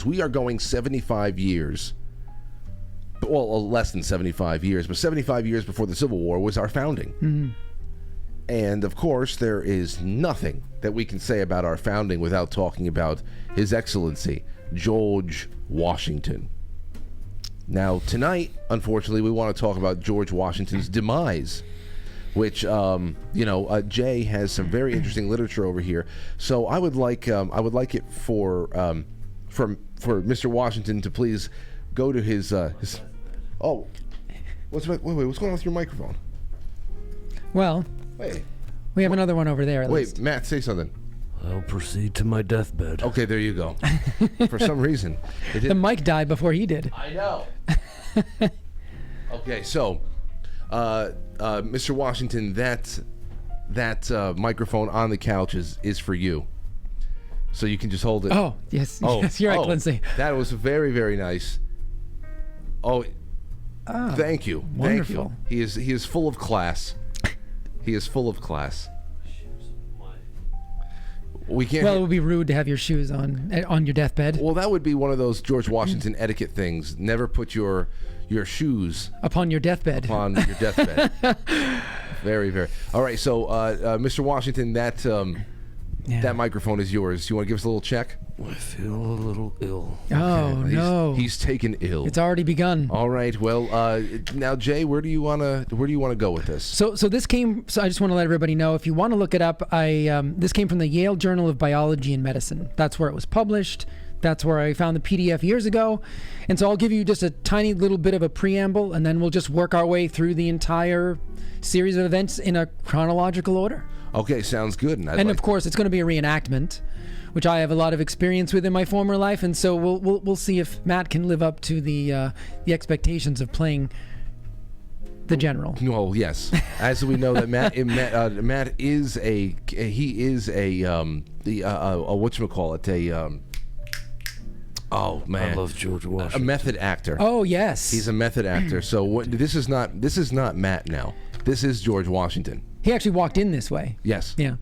We are going 75 years. Well, less than 75 years, but 75 years before the Civil War was our founding. Mm-hmm. And, of course, there is nothing that we can say about our founding without talking about His Excellency, George Washington. Now, tonight, unfortunately, we want to talk about George Washington's demise, which, Jay has some very interesting literature over here. So I would like it for Mr. Washington to please go to his oh, what's going on with your microphone? Well, wait, we have another one over there. At least. Matt, say something. I'll proceed to my deathbed. Okay, there you go. For some reason, the mic died before he did. I know. Okay, so, Mr. Washington, that microphone on the couch is for you. So you can just hold it. Oh, yes. Yes, Your Excellency. That was very, very nice. Oh, thank you. Wonderful. Thank you. He is full of class. He is full of class. We can't. Well, it would be rude to have your shoes on your deathbed. Well, that would be one of those George Washington etiquette things. Never put your shoes upon your deathbed. Upon your deathbed. Very, very. All right, so Mr. Washington, that microphone is yours. You want to give us a little check? I feel a little ill. Oh, no. He's taken ill. It's already begun. All right. Well, now, Jay, where do you want to go with this? So this came. So I just want to let everybody know, if you want to look it up, this came from the Yale Journal of Biology and Medicine. That's where it was published. That's where I found the PDF years ago. And so I'll give you just a tiny little bit of a preamble, and then we'll just work our way through the entire series of events in a chronological order. Okay, sounds good. And of course, it's going to be a reenactment, which I have a lot of experience with in my former life, and so we'll see if Matt can live up to the expectations of playing the general. Well, yes, as we know that Matt is a whatchamacallit, oh man, I love George Washington. A method actor. Oh yes, he's a method actor. So this is not Matt now. This is George Washington. He actually walked in this way. Yes. Yeah.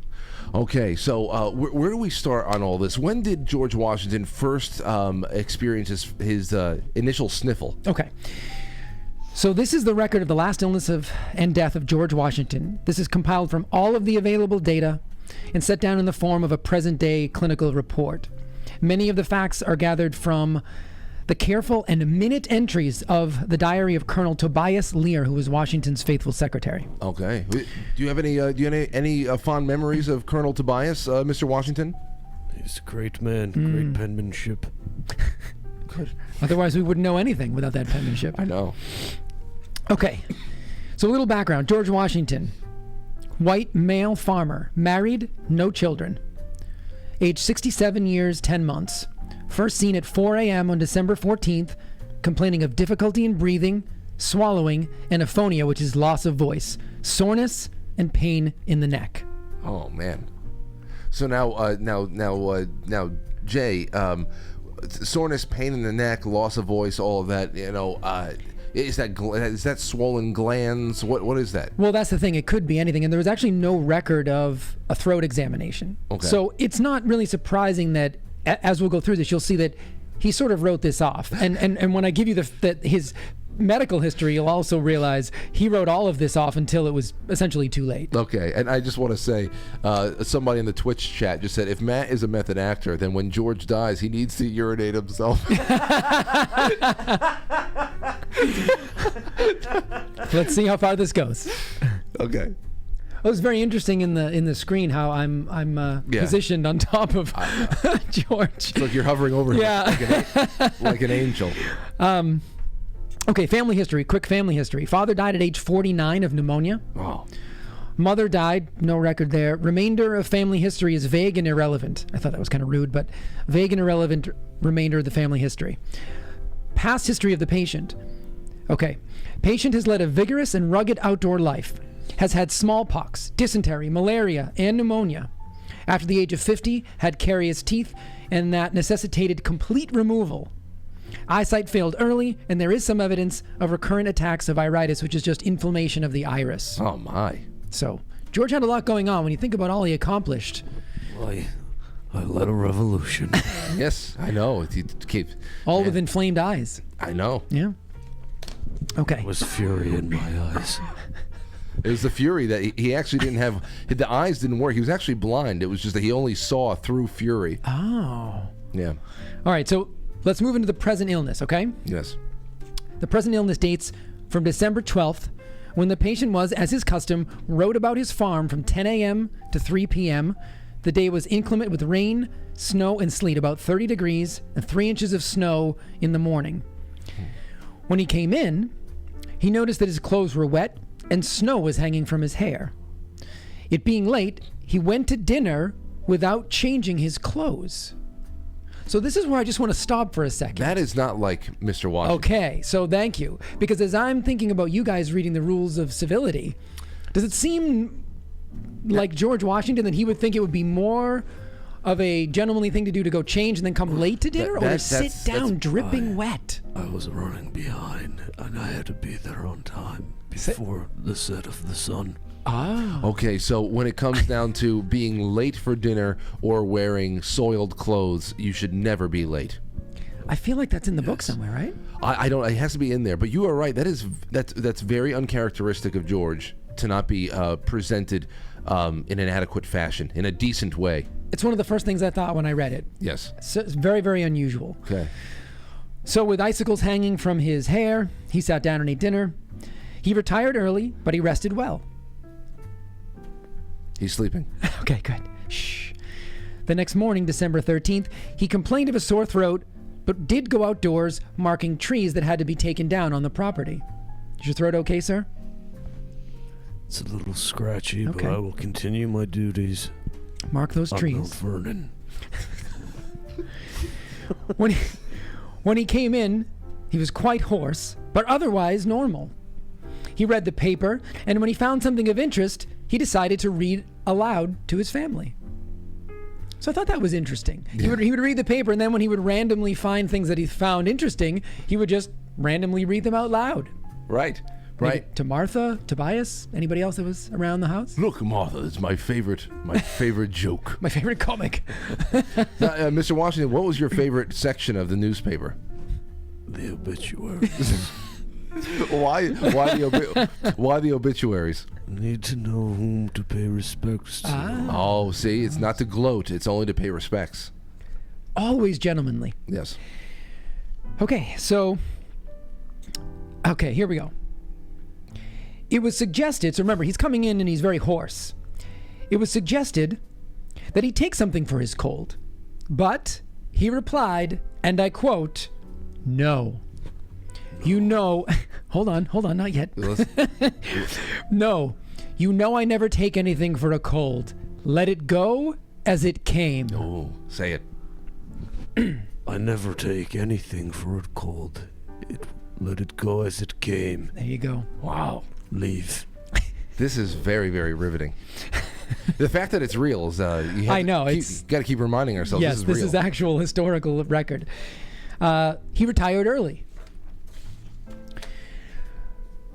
Okay, so where do we start on all this? When did George Washington first experience his initial sniffle? Okay. So this is the record of the last illness and death of George Washington. This is compiled from all of the available data and set down in the form of a present-day clinical report. Many of the facts are gathered from the careful and minute entries of the diary of Colonel Tobias Lear, who was Washington's faithful secretary. Okay. Do you have any fond memories of Colonel Tobias, Mr. Washington? He's a great man, great penmanship. Good. Otherwise, we wouldn't know anything without that penmanship. I know. Okay. So a little background. George Washington, white male farmer, married, no children. Age 67 years, 10 months. First seen at 4 a.m. on December 14th, complaining of difficulty in breathing, swallowing, and aphonia, which is loss of voice, soreness, and pain in the neck. Oh man! So now, Jay, soreness, pain in the neck, loss of voice, all of that. Is that swollen glands? What is that? Well, that's the thing. It could be anything, and there was actually no record of a throat examination. Okay. So it's not really surprising that, as we'll go through this, you'll see that he sort of wrote this off. And when I give you his medical history, you'll also realize he wrote all of this off until it was essentially too late. Okay, and I just want to say, somebody in the Twitch chat just said, if Matt is a method actor, then when George dies, he needs to urinate himself. Let's see how far this goes. Okay. It was very interesting in the screen how I'm positioned on top of George. It's like you're hovering over him, like an angel. Okay, family history. Quick family history. Father died at age 49 of pneumonia. Wow. Mother died. No record there. Remainder of family history is vague and irrelevant. I thought that was kind of rude, but vague and irrelevant remainder of the family history. Past history of the patient. Okay. Patient has led a vigorous and rugged outdoor life. Has had smallpox, dysentery, malaria, and pneumonia. After the age of 50, had carious teeth, and that necessitated complete removal. Eyesight failed early, and there is some evidence of recurrent attacks of iritis, which is just inflammation of the iris. Oh, my. So, George had a lot going on when you think about all he accomplished. Well, I led a revolution. Yes, I know. All with inflamed eyes. I know. Yeah. Okay. There was fury in my eyes. It was the fury that he actually didn't have. The eyes didn't work. He was actually blind. It was just that he only saw through fury. Oh. Yeah. All right, so let's move into the present illness, okay? Yes. The present illness dates from December 12th, when the patient was, as his custom, rode about his farm from 10 a.m. to 3 p.m. The day was inclement with rain, snow, and sleet, about 30 degrees, and 3 inches of snow in the morning. When he came in, he noticed that his clothes were wet and snow was hanging from his hair. It being late, he went to dinner without changing his clothes. So this is where I just want to stop for a second. That is not like Mr. Washington. Okay, so thank you. Because as I'm thinking about you guys reading the rules of civility, does it seem like George Washington that he would think it would be more of a gentlemanly thing to do to go change and then come late to dinner, or to sit down dripping wet? I was running behind, and I had to be there on time before the set of the sun. Ah. Okay, so when it comes down to being late for dinner or wearing soiled clothes, you should never be late. I feel like that's in the book somewhere, right? I don't. It has to be in there. But you are right. That's very uncharacteristic of George to not be presented in an adequate fashion, in a decent way. It's one of the first things I thought when I read it. Yes. So it's very, very unusual. Okay. So with icicles hanging from his hair, he sat down and ate dinner. He retired early, but he rested well. He's sleeping. Okay, good. Shh. The next morning, December 13th, he complained of a sore throat, but did go outdoors, marking trees that had to be taken down on the property. Is your throat okay, sir? It's a little scratchy, Okay. but I will continue my duties. Mark those on trees. Mount Vernon. When he came in, he was quite hoarse, but otherwise normal. He read the paper, and when he found something of interest, he decided to read aloud to his family. So I thought that was interesting. Yeah. He would read the paper, and then when he would randomly find things that he found interesting, he would just randomly read them out loud. Right. Maybe Right. to Martha, Tobias, anybody else that was around the house? Look, Martha, it's my favorite joke. My favorite comic. Mr. Washington, what was your favorite section of the newspaper? The obituaries. Why the obituaries? Need to know whom to pay respects to. Oh, see, it's not to gloat; it's only to pay respects. Always gentlemanly. Yes. Okay, here we go. It was suggested, so remember, he's coming in and he's very hoarse. It was suggested that he take something for his cold, but he replied, and I quote, "No. You know," hold on, not yet. "No, you know I never take anything for a cold. Let it go as it came." Oh, say it. I never take anything for a cold. Let it go as it came. There you go. Wow. Leave. This is very, very riveting. The fact that it's real is I know, it's got to keep reminding ourselves. Yes, this is actual historical record. He retired early.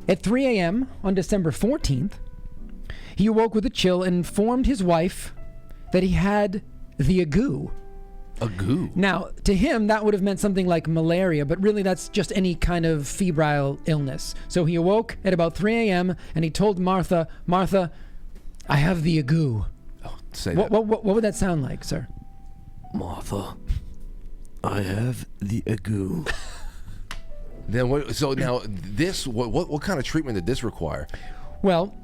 At 3 a.m. on December 14th, he awoke with a chill and informed his wife that he had the ague. Ague. Now, to him, that would have meant something like malaria, but really that's just any kind of febrile illness. So he awoke at about 3 a.m. and he told Martha, "I have the ague." Oh, say that. What would that sound like, sir? Martha, I have the ague. Then what? So now this, what kind of treatment did this require? Well,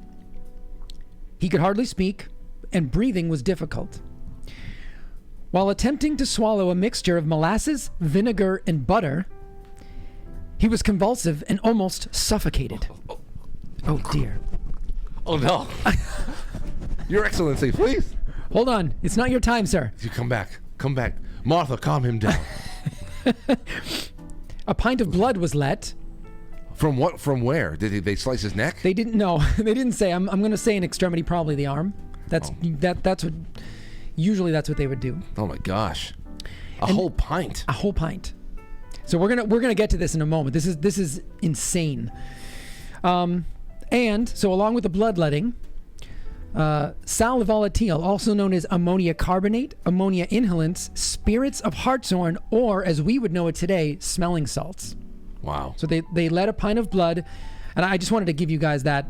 he could hardly speak, and breathing was difficult. While attempting to swallow a mixture of molasses, vinegar, and butter, he was convulsive and almost suffocated. Oh dear. Oh no. Your Excellency, please. Hold on, it's not your time, sir. You come back. Martha, calm him down. A pint of blood was let. From what? From where? Did they slice his neck? They didn't know. They didn't say. I'm going to say an extremity, probably the arm. That's what. Usually, that's what they would do. Oh my gosh. A whole pint. A whole pint. So we're gonna get to this in a moment. This is insane. And so along with the bloodletting, Sal volatile, also known as ammonia carbonate, ammonia inhalants, spirits of hartshorn, or as we would know it today, smelling salts. Wow. So they let a pint of blood, and I just wanted to give you guys that.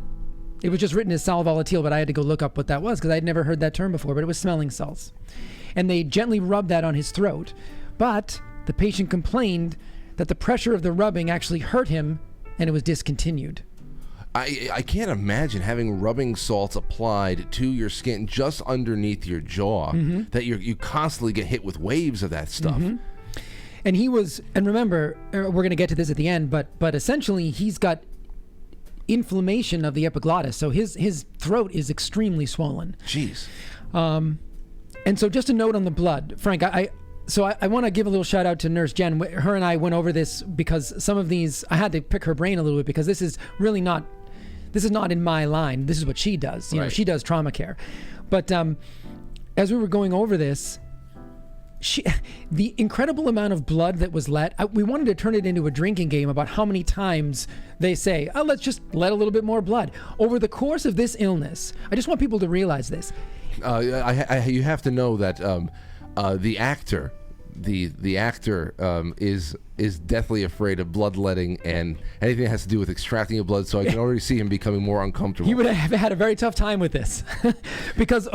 It was just written as sal volatile, but I had to go look up what that was because I'd never heard that term before, but it was smelling salts. And they gently rubbed that on his throat, but the patient complained that the pressure of the rubbing actually hurt him, and it was discontinued. I can't imagine having rubbing salts applied to your skin just underneath your jaw, that you constantly get hit with waves of that stuff. And he was, and remember, we're going to get to this at the end, but essentially he's got inflammation of the epiglottis, so his throat is extremely swollen. Jeez. And so just a note on the blood, Frank, I want to give a little shout out to Nurse Jen. Her and I went over this because some of these, I had to pick her brain a little bit because this is not in my line. This is what she does. You know, she does trauma care. But as we were going over this, the incredible amount of blood that was let, we wanted to turn it into a drinking game about how many times they say, oh, let's just let a little bit more blood. Over the course of this illness, I just want people to realize this. You have to know that the actor is deathly afraid of bloodletting and anything that has to do with extracting of blood, so I can already see him becoming more uncomfortable. He would have had a very tough time with this because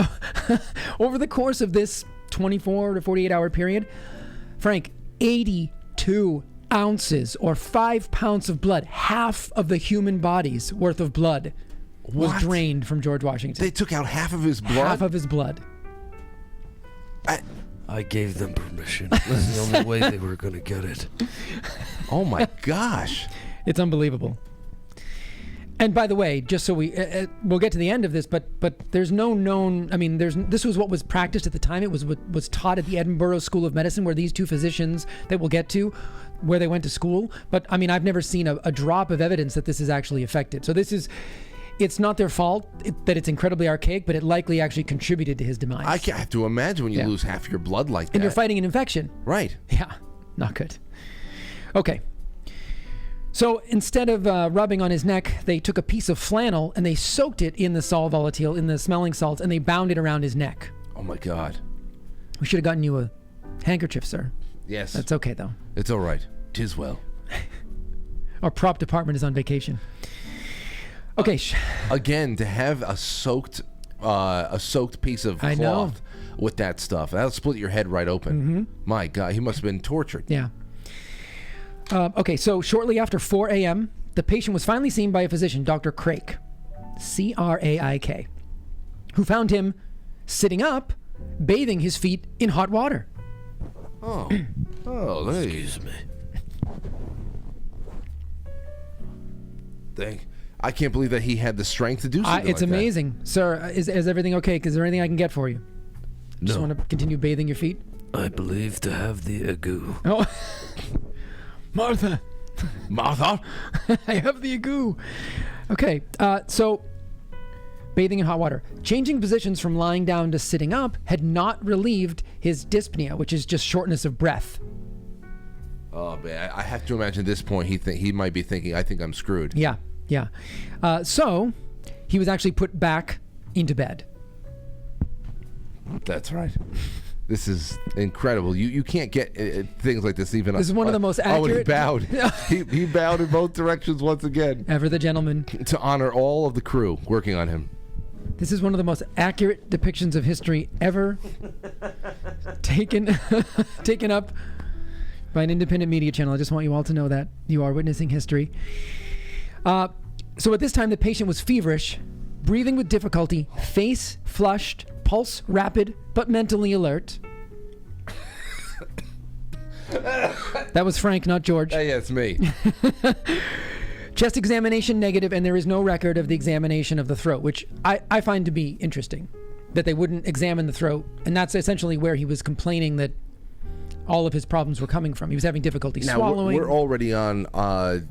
over the course of this 24 to 48 hour period, Frank, 82 ounces or 5 pounds of blood, half of the human body's worth of blood was drained from George Washington. They took out half of his blood? Half of his blood. I gave them permission. That's the only way they were going to get it. Oh my gosh. It's unbelievable. And by the way, just so we'll get to the end of this, but there's no known, I mean, this was what was practiced at the time. It was what was taught at the Edinburgh School of Medicine, where these two physicians that we'll get to, where they went to school. But I mean, I've never seen a drop of evidence that this is actually effective. So it's not their fault that it's incredibly archaic, but it likely actually contributed to his demise. I have to imagine when you lose half your blood like that. And you're fighting an infection. Right. Yeah, not good. Okay. So instead of rubbing on his neck, they took a piece of flannel and they soaked it in the sal volatile, in the smelling salts, and they bound it around his neck. Oh my God. We should have gotten you a handkerchief, sir. Yes. That's okay, though. It's all right. 'Tis well. Our prop department is on vacation. Okay. Again, to have a soaked piece of cloth with that stuff, that'll split your head right open. My God, he must have been tortured. Yeah. Okay, so shortly after 4 a.m., the patient was finally seen by a physician, Dr. Craik, C-R-A-I-K, who found him sitting up, bathing his feet in hot water. Oh, Excuse me. I can't believe that he had the strength to do something It's like amazing. Sir, is everything okay? Is there anything I can get for you? Just want to continue bathing your feet? I believe to have the ague. Oh, Martha. Martha? I have the ague. Okay, so bathing in hot water. Changing positions from lying down to sitting up had not relieved his dyspnea, which is just shortness of breath. Oh, man, I have to imagine at this point he might be thinking, I think I'm screwed. Yeah. So he was actually put back into bed. That's right. This is incredible. You can't get things like this even. This is one of the most accurate. Oh, and he bowed. he bowed in both directions once again. Ever the gentleman. To honor all of the crew working on him. This is one of the most accurate depictions of history ever taken up by an independent media channel. I just want you all to know that you are witnessing history. So at this time, the patient was feverish, breathing with difficulty, face flushed, pulse rapid, but mentally alert. That was Frank, not George. Hey, it's me. Chest examination negative, and there is no record of the examination of the throat, which I find to be interesting, that they wouldn't examine the throat. And that's essentially where he was complaining that all of his problems were coming from. He was having difficulty swallowing. We're already on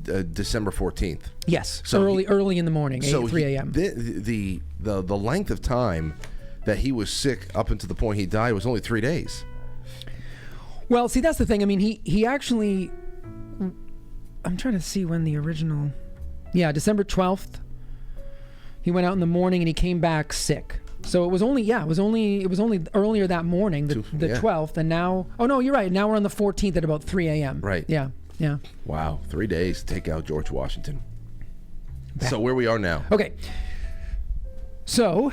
December 14th. Yes, so early in the morning, 3 a.m. The length of time that he was sick up until the point he died was only 3 days. Well, see, that's the thing. I mean, he actually... I'm trying to see when the original... Yeah, December 12th. He went out in the morning and he came back sick. So it was only earlier that morning, the 12th, and now, oh no, you're right. Now we're on the 14th at about 3 a.m. Right. Yeah. Wow, 3 days to take out George Washington. So where we are now. Okay. So,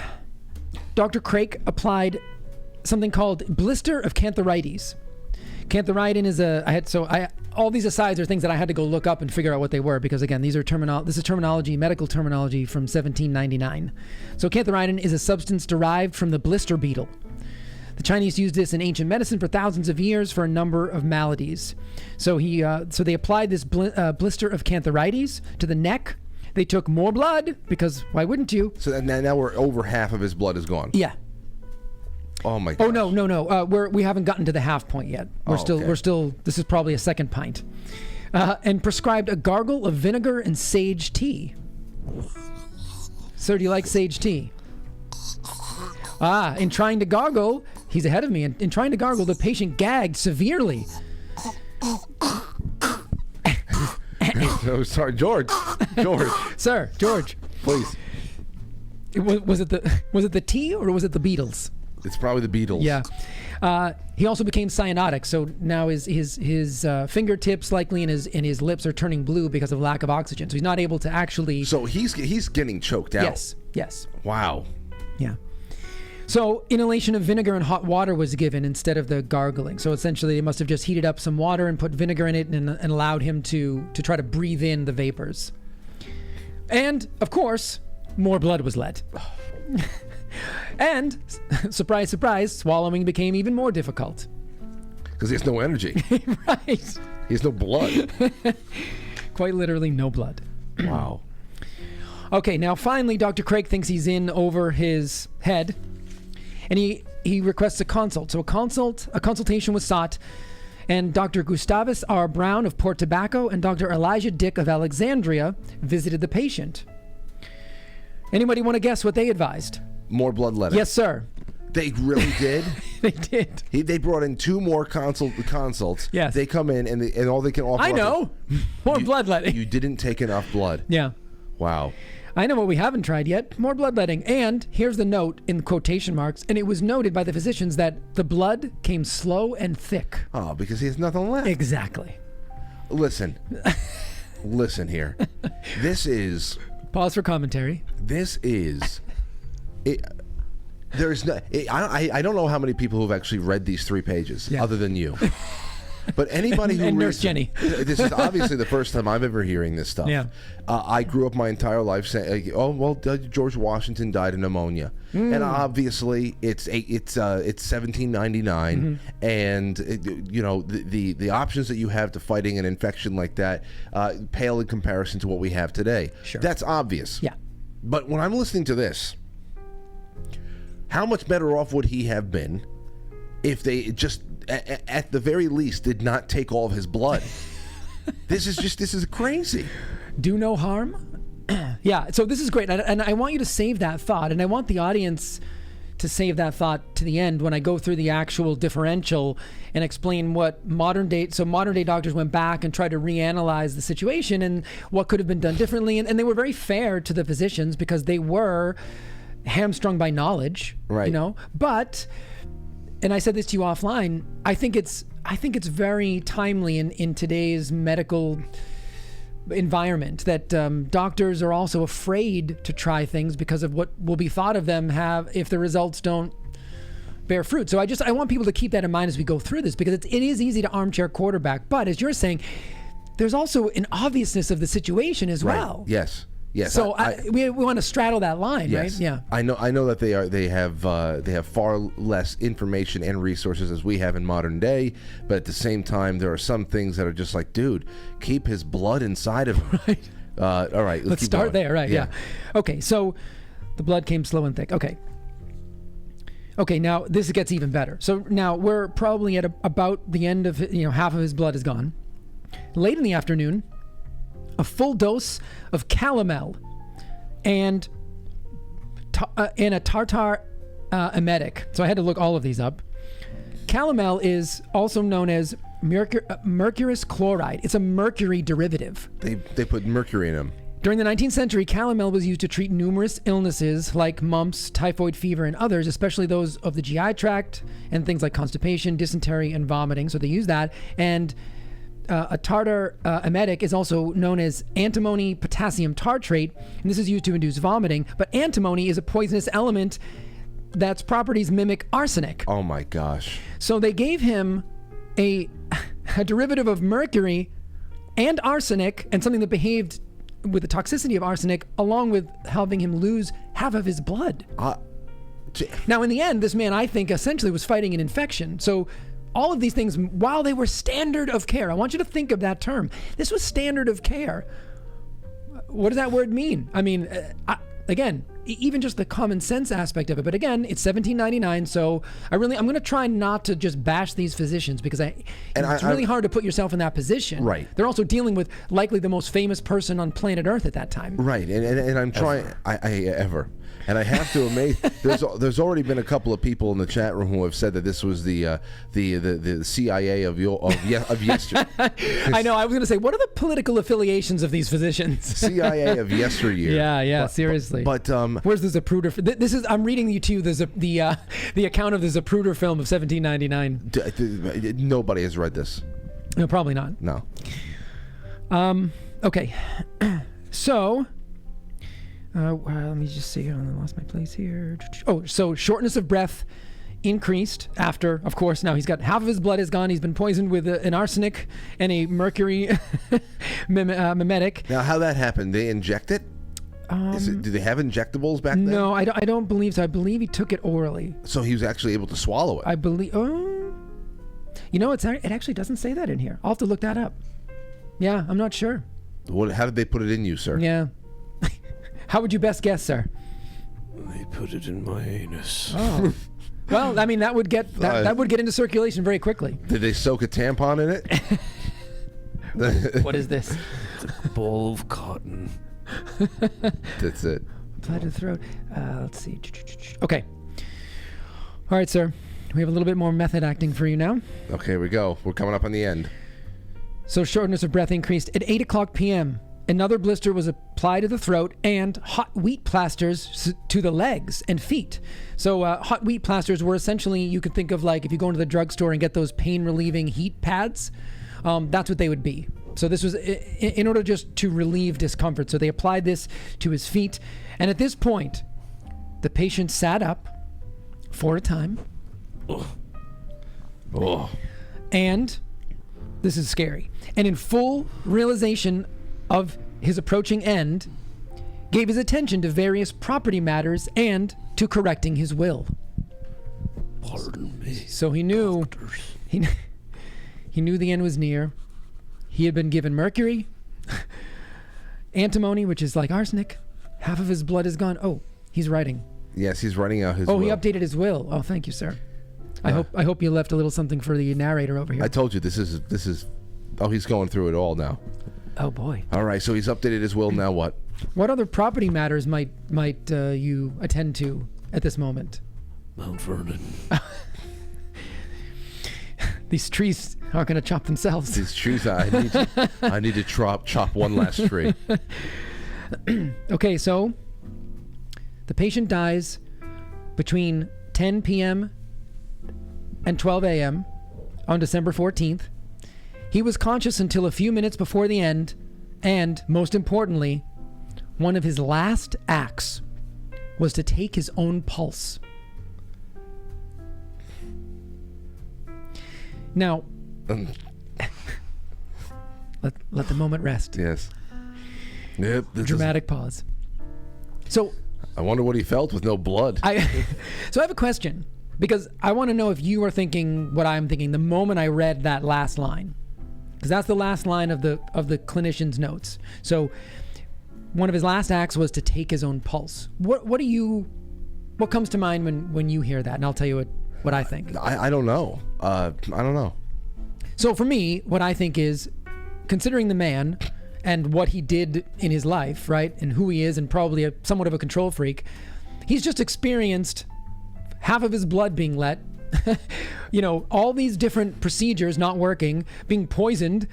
Dr. Craik applied something called blister of cantharides. Cantharidin is all these asides are things that I had to go look up and figure out what they were, because again, this is terminology, medical terminology from 1799. So cantharidin is a substance derived from the blister beetle. The Chinese used this in ancient medicine for thousands of years for a number of maladies. So they applied this blister of cantharides to the neck. They took more blood, because why wouldn't you? So now we're over half of his blood is gone. Yeah. Oh my God. Oh no. We haven't gotten to the half point yet. We're still. This is probably a second pint. And prescribed a gargle of vinegar and sage tea. Sir, do you like sage tea? In trying to gargle, he's ahead of me. In trying to gargle, the patient gagged severely. Oh, sorry, George. Sir, George. Please. Was it the tea or was it the Beatles? It's probably the Beatles. Yeah. He also became cyanotic, so now his fingertips likely and his lips are turning blue because of lack of oxygen. So he's not able to actually. So he's getting choked out. Yes. Wow. Yeah. So inhalation of vinegar and hot water was given instead of the gargling. So essentially, they must have just heated up some water and put vinegar in it and allowed him to try to breathe in the vapors. And of course, more blood was let. And, surprise, surprise, swallowing became even more difficult. Because he has no energy. Right. He has no blood. Quite literally no blood. Wow. Okay, now finally Dr. Craik thinks he's in over his head, and he requests a consult. So a consultation was sought, and Dr. Gustavus R. Brown of Port Tobacco and Dr. Elijah Dick of Alexandria visited the patient. Anybody want to guess what they advised? More bloodletting. Yes, sir. They really did? They did. They brought in 2 more consults. Yes. They come in and all they can offer. I know. More bloodletting. You didn't take enough blood. Yeah. Wow. I know what we haven't tried yet. More bloodletting. And here's the note in quotation marks. And it was noted by the physicians that the blood came slow and thick. Oh, because he has nothing left. Exactly. Listen here. This is. Pause for commentary. This is. There's no. I don't know how many people who've actually read these 3 pages, other than you. But anybody who and reads Nurse Jenny. This is obviously the first time I'm ever hearing this stuff. Yeah. I grew up my entire life saying, George Washington died of pneumonia, and obviously it's 1799, and the options that you have to fighting an infection like that pale in comparison to what we have today. Sure. That's obvious. Yeah. But when I'm listening to this, how much better off would he have been if they just, at the very least, did not take all of his blood? This is crazy. Do no harm? Yeah, so this is great. And I want you to save that thought. And I want the audience to save that thought to the end when I go through the actual differential and explain what modern day doctors went back and tried to reanalyze the situation and what could have been done differently. And they were very fair to the physicians because they were hamstrung by knowledge, right? But, and I said this to you offline, I think it's very timely in today's medical environment that doctors are also afraid to try things because of what will be thought of them if the results don't bear fruit. So I want people to keep that in mind as we go through this, because it is easy to armchair quarterback, but as you're saying, there's also an obviousness of the situation as well. Yes. So we want to straddle that line, yes. right? Yeah. I know that they have far less information and resources as we have in modern day, but at the same time, there are some things that are just like, dude, keep his blood inside of him. Right. All right. Let's start there. Right. Yeah. Okay. So the blood came slow and thick. Okay. Now this gets even better. So now we're probably at about the end of half of his blood is gone. Late in the afternoon, a full dose of calomel and a tartar emetic. So I had to look all of these up. Calomel is also known as mercurous chloride. It's a mercury derivative. They put mercury in them. During the 19th century, calomel was used to treat numerous illnesses like mumps, typhoid fever, and others, especially those of the GI tract and things like constipation, dysentery, and vomiting. So they use that. And a tartar emetic is also known as antimony potassium tartrate, and this is used to induce vomiting. But antimony is a poisonous element that's properties mimic arsenic. Oh my gosh. So they gave him a derivative of mercury and arsenic, and something that behaved with the toxicity of arsenic, along with having him lose half of his blood. Now, in the end, this man, I think, essentially was fighting an infection. So all of these things, while they were standard of care, I want you to think of that term. This was standard of care. What does that word mean? I mean, again, even just the common sense aspect of it. But again, it's 1799, so I'm going to try not to just bash these physicians, because it's really hard to put yourself in that position. Right. They're also dealing with likely the most famous person on planet Earth at that time. Right, and I'm trying. Ever. And I have to admit, there's already been a couple of people in the chat room who have said that this was the CIA of yesterday. I know. I was going to say, what are the political affiliations of these physicians? CIA of yesteryear. Yeah. Seriously. But where's the Zapruder? This is. I'm reading you to the account of the Zapruder film of 1799. Nobody has read this. No, probably not. No. Okay. So. Let me just see. I lost my place here. Oh, so shortness of breath increased after, of course, now he's got half of his blood is gone. He's been poisoned with an arsenic and a mercury mimetic. Now, how that happened? They inject it? Do they have injectables back then? No, I don't believe so. I believe he took it orally. So he was actually able to swallow it? I believe. Oh, it actually doesn't say that in here. I'll have to look that up. Yeah, I'm not sure. How did they put it in you, sir? Yeah. How would you best guess, sir? They put it in my anus. Oh. Well, I mean, that would get into circulation very quickly. Did they soak a tampon in it? What is this? It's a ball of cotton. That's it. Apply to the throat. Let's see. Okay. All right, sir. We have a little bit more method acting for you now. Okay, we go. We're coming up on the end. So shortness of breath increased at 8 o'clock p.m. Another blister was applied to the throat, and hot wheat plasters to the legs and feet. So hot wheat plasters were essentially, you could think of like if you go into the drugstore and get those pain-relieving heat pads, that's what they would be. So this was in order just to relieve discomfort. So they applied this to his feet. And at this point, the patient sat up for a time. Oh. And this is scary. And in full realization of his approaching end, gave his attention to various property matters and to correcting his will. Pardon me. So he knew he knew the end was near. He had been given mercury, antimony, which is like arsenic. Half of his blood is gone. Oh, he's writing. Yes, he's writing out his will. Oh, he updated his will. Oh, thank you, sir. I hope you left a little something for the narrator over here. I told you this is. Oh, he's going through it all now. Oh boy. All right, so he's updated his will. Now what? What other property matters might you attend to at this moment? Mount Vernon. These trees aren't going to chop themselves. These trees, I need to chop one last tree. Okay, so the patient dies between 10 p.m. and 12 a.m. on December 14th. He was conscious until a few minutes before the end, and most importantly, one of his last acts was to take his own pulse. Now, let the moment rest. Yes. Yep. Dramatic pause. So, I wonder what he felt with no blood. So I have a question, because I want to know if you are thinking what I'm thinking the moment I read that last line, because that's the last line of the clinician's notes. So, one of his last acts was to take his own pulse. What comes to mind when you hear that? And I'll tell you what I think. I don't know. I don't know. So for me, what I think is, considering the man and what he did in his life, right, and who he is, and probably somewhat of a control freak, he's just experienced half of his blood being let, all these different procedures not working, being poisoned.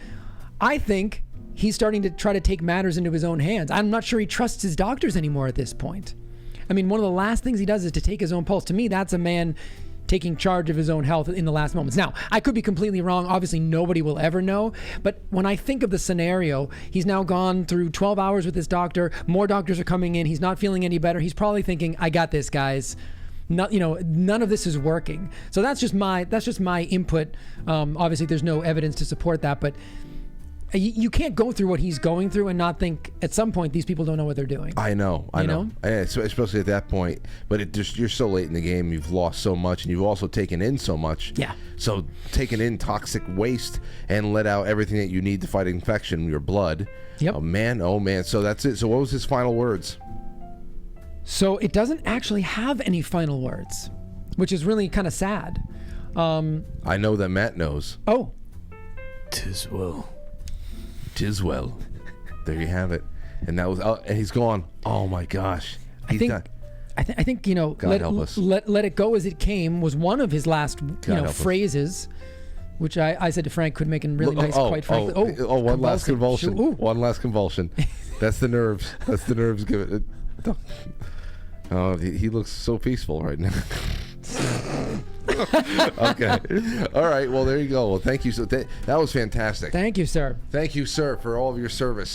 I think he's starting to try to take matters into his own hands. I'm not sure he trusts his doctors anymore at this point. I mean, one of the last things he does is to take his own pulse. To me, that's a man taking charge of his own health in the last moments. Now, I could be completely wrong. Obviously, nobody will ever know. But when I think of the scenario, he's now gone through 12 hours with his doctor. More doctors are coming in. He's not feeling any better. He's probably thinking, I got this, guys. Not, none of this is working. So that's just my input. Obviously, there's no evidence to support that. But you can't go through what he's going through and not think at some point these people don't know what they're doing. I know. Especially at that point. But you're so late in the game. You've lost so much, and you've also taken in so much. Yeah. So taking in toxic waste and let out everything that you need to fight infection, your blood. Yep. Oh man. So that's it. So what was his final words? So it doesn't actually have any final words, which is really kind of sad. I know that Matt knows. Oh. 'Tis well. 'Tis well. There you have it. And that was. And he's gone. Oh my gosh. I think God help us. Let it go as it came was one of his last phrases, which I said to Frank could make him really nice. Quite frankly. One last convulsion. Ooh. One last convulsion. That's the nerves. That's the nerves. Give it. Oh, he looks so peaceful right now. Okay. All right. Well, there you go. Well, thank you. So that was fantastic. Thank you, sir. Thank you, sir, for all of your service.